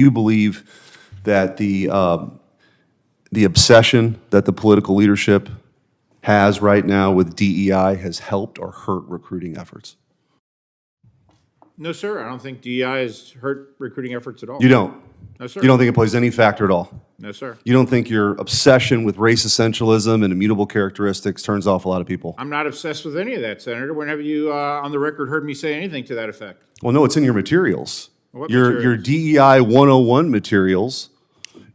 you believe that the obsession that the political leadership has right now with DEI has helped or hurt recruiting efforts? No, sir. I don't think DEI has hurt recruiting efforts at all. You don't? No, sir. You don't think it plays any factor at all? No, sir. You don't think your obsession with race essentialism and immutable characteristics turns off a lot of people? I'm not obsessed with any of that, Senator. When have you, on the record, heard me say anything to that effect? Well, no, it's in your materials. What Your materials? DEI 101 materials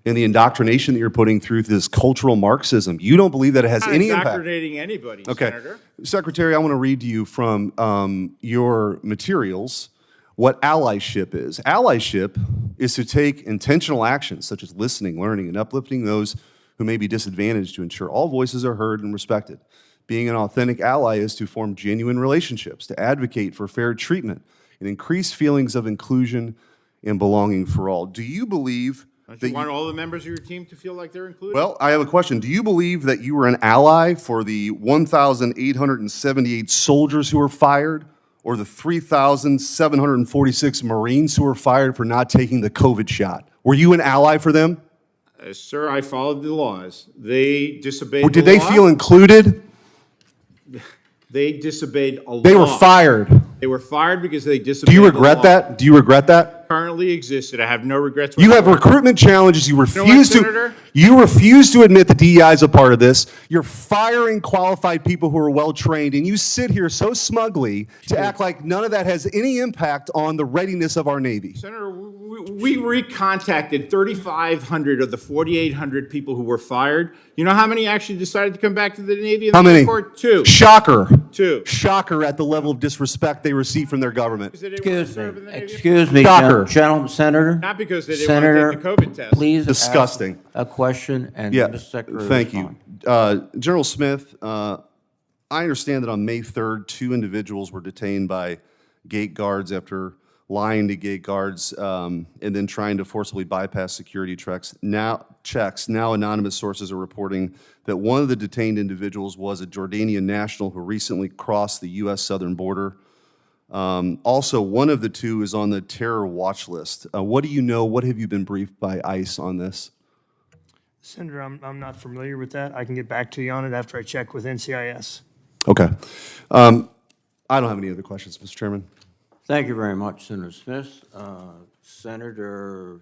and the indoctrination that you're putting through this cultural Marxism. You don't believe that it has I'm not any impact? indoctrinating anybody, Okay. Senator. Secretary, I want to read to you from your materials what allyship is. Allyship is to take intentional actions such as listening, learning, and uplifting those who may be disadvantaged to ensure all voices are heard and respected. Being an authentic ally is to form genuine relationships, to advocate for fair treatment, and increase feelings of inclusion and belonging for all. Do you believe Don't that you want all the members of your team to feel like they're included? Well, I have a question. Do you believe that you were an ally for the 1,878 soldiers who were fired, or the 3,746 Marines who were fired for not taking the COVID shot? Were you an ally for them? Sir, I followed the laws. They disobeyed Or the did they law. feel included? They disobeyed a law. They were fired. They were fired because they disobeyed Do you the regret law. that? Do you regret that? Currently existed. I have no regrets. You have whatsoever. recruitment challenges. You know what, refuse Senator? You refuse to admit that DEI is a part of this. You're firing qualified people who are well trained, and you sit here so smugly to act like none of that has any impact on the readiness of our Navy. Senator, we recontacted 3,500 of the 4,800 people who were fired. You know how many actually decided to come back to the Navy? How many? Two. Shocker. Two. Shocker at the level of disrespect they receive from their government. Because they didn't want to Excuse serve in me, the Navy? excuse me, Shocker. gentlemen, Senator. Not because they didn't Senator, want to take the COVID test. Please Disgusting. ask a question and Yeah, Mr. Secretary thank respond. you. General Smith, I understand that on May 3rd, 2 individuals were detained by gate guards after lying to gate guards and then trying to forcibly bypass security checks. Now, anonymous sources are reporting that one of the detained individuals was a Jordanian national who recently crossed the U.S. southern border. Also, one of the 2 is on the terror watch list. What do you know? What have you been briefed by ICE on this? Senator, I'm not familiar with that. I can get back to you on it after I check with NCIS. Okay. I don't have any other questions, Mr. Chairman. Thank you very much, Senator Smith. Senator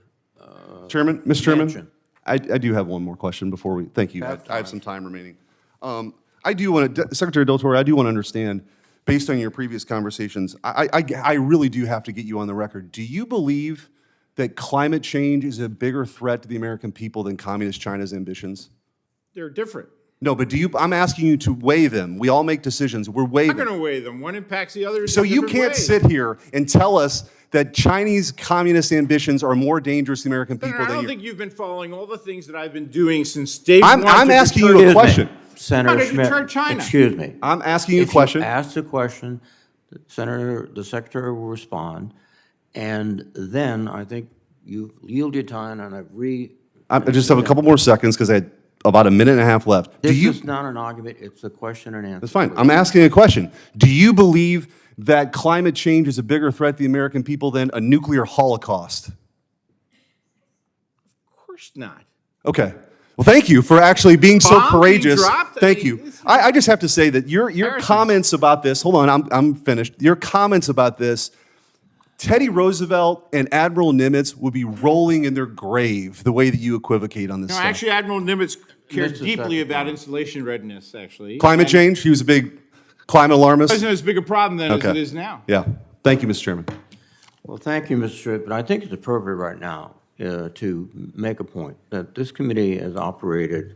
Chairman, Mr. Chairman, Manchin. I do have one more question before we, thank you. That's I have fine. some time remaining. I do want to, Secretary Del Toro, I do want to understand, based on your previous conversations, I really do have to get you on the record. Do you believe that climate change is a bigger threat to the American people than Communist China's ambitions? They're different. No, but do you, I'm asking you to weigh them. We all make decisions. We're weighing I'm not them. going to weigh them. One impacts the other in So a you different can't way. sit here and tell us that Chinese communist ambitions are more dangerous to the American people Senator, I than don't you. think you've been following all the things that I've been doing since day I'm one. to asking deter- you a Excuse me, question. Senator How to Schmitt, deter China. excuse me. I'm asking you a If question. you ask the question, the Secretary will respond, and then I think you yielded time, and I've I just have a couple more seconds because I had about a minute and a half left. This is not an argument, it's a question and answer. That's fine. I'm asking a question. Do you believe that climate change is a bigger threat to the American people than a nuclear holocaust? Of course not. Okay. Well, thank you for actually being so Bomb being courageous. dropped? I Thank mean, you. this is I just have to say that your embarrassing. comments about this, hold on, I'm finished. Your comments about this, Teddy Roosevelt and Admiral Nimitz would be rolling in their grave the way that you equivocate on this No, stuff. actually, Admiral Nimitz cared Mr. deeply Secretary. about installation readiness, actually. Climate And change, he was a big climate alarmist. It wasn't as big a problem then as Okay. it is now. Yeah. Thank you, Mr. Chairman. Well, thank you, Mr. Schmitt, but I think it's appropriate right now to make a point that this committee has operated